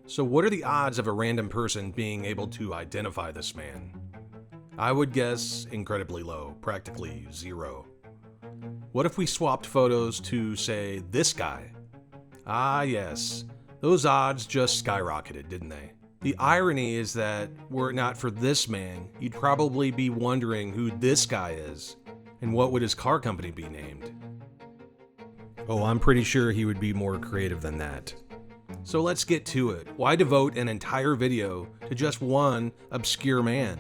So what are the odds of a random person being able to identify this man? I would guess incredibly low, practically zero. What if we swapped photos to, say, this guy? Ah, yes. Those odds just skyrocketed, didn't they? The irony is that, were it not for this man, you'd probably be wondering who this guy is, and what would his car company be named? Oh, I'm pretty sure he would be more creative than that. So let's get to it. Why devote an entire video to just one obscure man?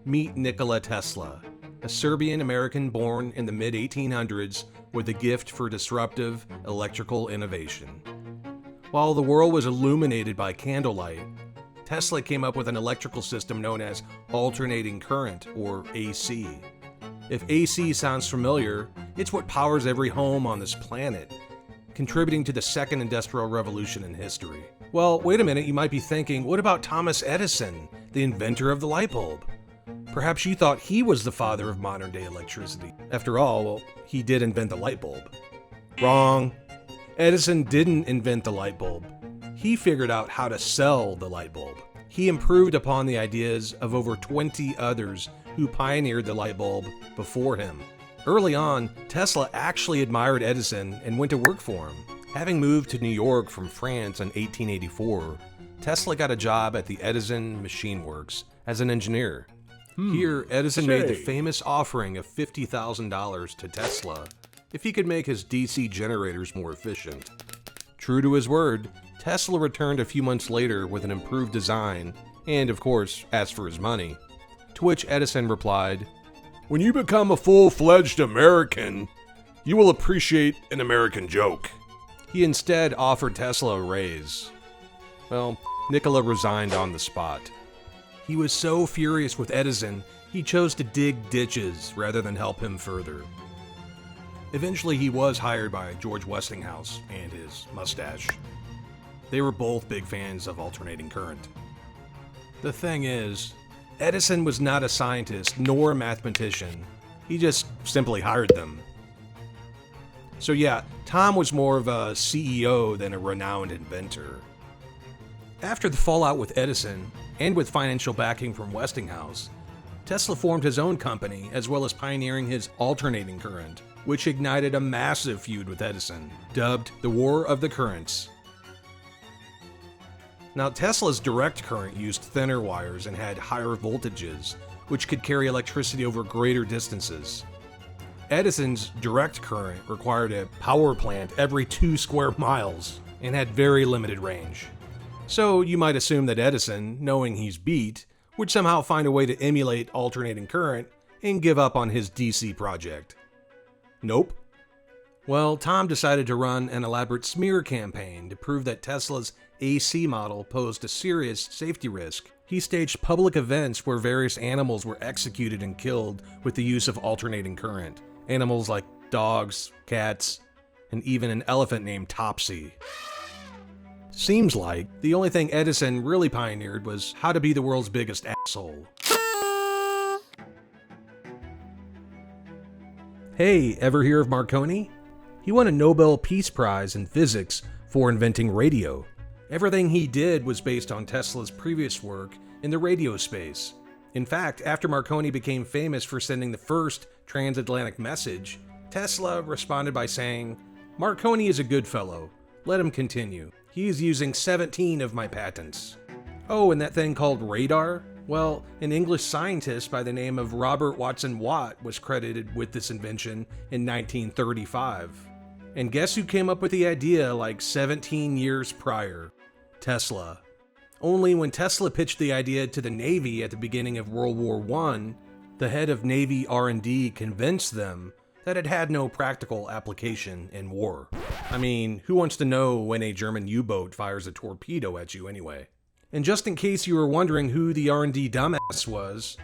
Meet Nikola Tesla, a Serbian-American born in the mid-1800s with a gift for disruptive electrical innovation. While the world was illuminated by candlelight, Tesla came up with an electrical system known as alternating current, or AC. If AC sounds familiar, it's what powers every home on this planet, contributing to the second industrial revolution in history. Well, wait a minute, you might be thinking, what about Thomas Edison, the inventor of the light bulb? Perhaps you thought he was the father of modern-day electricity. After all, well, he did invent the light bulb. Wrong. Edison didn't invent the light bulb. He figured out how to sell the light bulb. He improved upon the ideas of over 20 others who pioneered the light bulb before him. Early on, Tesla actually admired Edison and went to work for him. Having moved to New York from France in 1884, Tesla got a job at the Edison Machine Works as an engineer. Here, Edison made the famous offering of $50,000 to Tesla if he could make his DC generators more efficient. True to his word, Tesla returned a few months later with an improved design and, of course, asked for his money. To which Edison replied, "When you become a full-fledged American, you will appreciate an American joke." He instead offered Tesla a raise. Well, Nikola resigned on the spot. He was so furious with Edison, he chose to dig ditches rather than help him further. Eventually, he was hired by George Westinghouse and his mustache. They were both big fans of alternating current. The thing is, Edison was not a scientist nor a mathematician. He just simply hired them. So yeah, Tom was more of a CEO than a renowned inventor. After the fallout with Edison, and with financial backing from Westinghouse, Tesla formed his own company as well as pioneering his alternating current, which ignited a massive feud with Edison, dubbed the War of the Currents. Now, Tesla's direct current used thinner wires and had higher voltages, which could carry electricity over greater distances. Edison's direct current required a power plant every 2 square miles and had very limited range. So you might assume that Edison, knowing he's beat, would somehow find a way to emulate alternating current and give up on his DC project. Nope. Well, Tom decided to run an elaborate smear campaign to prove that Tesla's AC model posed a serious safety risk. He staged public events where various animals were executed and killed with the use of alternating current. Animals like dogs, cats, and even an elephant named Topsy. Seems like the only thing Edison really pioneered was how to be the world's biggest asshole. Hey, ever hear of Marconi? He won a Nobel Peace Prize in physics for inventing radio. Everything he did was based on Tesla's previous work in the radio space. In fact, after Marconi became famous for sending the first transatlantic message, Tesla responded by saying, "Marconi is a good fellow. Let him continue. He's using 17 of my patents." Oh, and that thing called radar? Well, an English scientist by the name of Robert Watson Watt was credited with this invention in 1935. And guess who came up with the idea like 17 years prior? Tesla. Only when Tesla pitched the idea to the Navy at the beginning of World War I, the head of Navy R&D convinced them that it had no practical application in war. I mean, who wants to know when a German U-boat fires a torpedo at you anyway? And just in case you were wondering who the R&D dumbass was,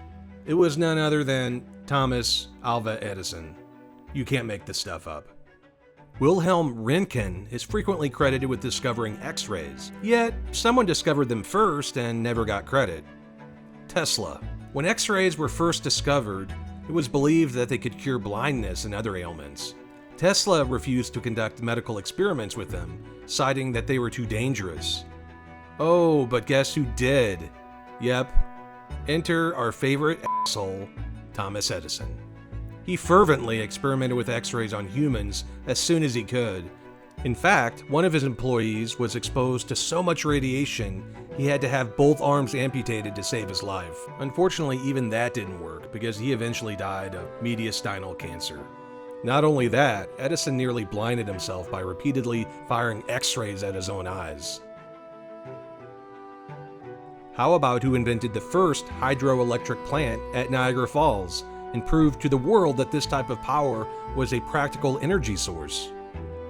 it was none other than Thomas Alva Edison. You can't make this stuff up. Wilhelm Röntgen is frequently credited with discovering X-rays, yet someone discovered them first and never got credit. Tesla. When X-rays were first discovered, it was believed that they could cure blindness and other ailments. Tesla refused to conduct medical experiments with them, citing that they were too dangerous. Oh, but guess who did? Yep. Enter our favorite asshole, Thomas Edison. He fervently experimented with X-rays on humans as soon as he could. In fact, one of his employees was exposed to so much radiation he had to have both arms amputated to save his life. Unfortunately, even that didn't work because he eventually died of mediastinal cancer. Not only that, Edison nearly blinded himself by repeatedly firing X-rays at his own eyes. How about who invented the first hydroelectric plant at Niagara Falls and proved to the world that this type of power was a practical energy source?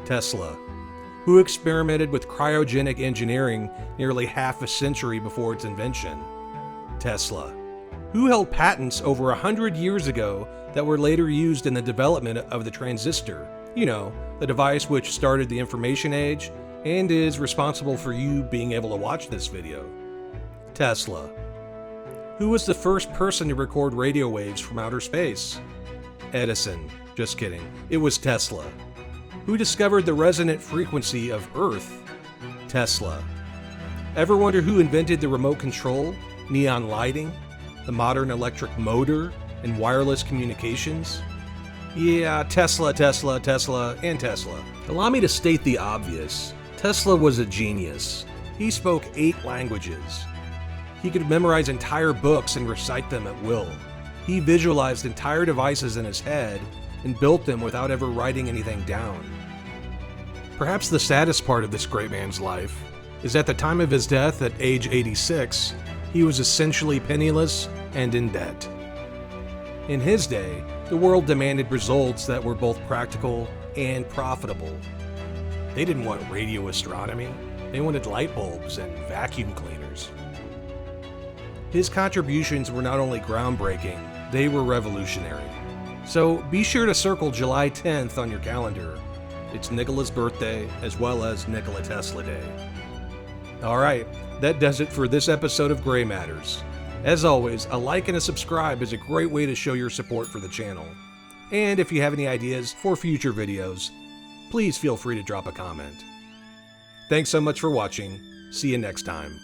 Tesla. Who experimented with cryogenic engineering nearly half a century before its invention? Tesla. Who held patents over 100 years ago that were later used in the development of the transistor? You know, the device which started the information age and is responsible for you being able to watch this video. Tesla. Who was the first person to record radio waves from outer space? Edison. Just kidding. It was Tesla. Who discovered the resonant frequency of Earth? Tesla. Ever wonder who invented the remote control, neon lighting, the modern electric motor, and wireless communications? Yeah, Tesla, Tesla, Tesla, and Tesla. Allow me to state the obvious. Tesla was a genius. He spoke 8 languages. He could memorize entire books and recite them at will. He visualized entire devices in his head and built them without ever writing anything down. Perhaps the saddest part of this great man's life is at the time of his death at age 86, he was essentially penniless and in debt. In his day, the world demanded results that were both practical and profitable. They didn't want radio astronomy, they wanted light bulbs and vacuum cleaners. His contributions were not only groundbreaking, they were revolutionary. So be sure to circle July 10th on your calendar. It's Nikola's birthday, as well as Nikola Tesla Day. Alright, that does it for this episode of Gray Matters. As always, a like and a subscribe is a great way to show your support for the channel. And if you have any ideas for future videos, please feel free to drop a comment. Thanks so much for watching. See you next time.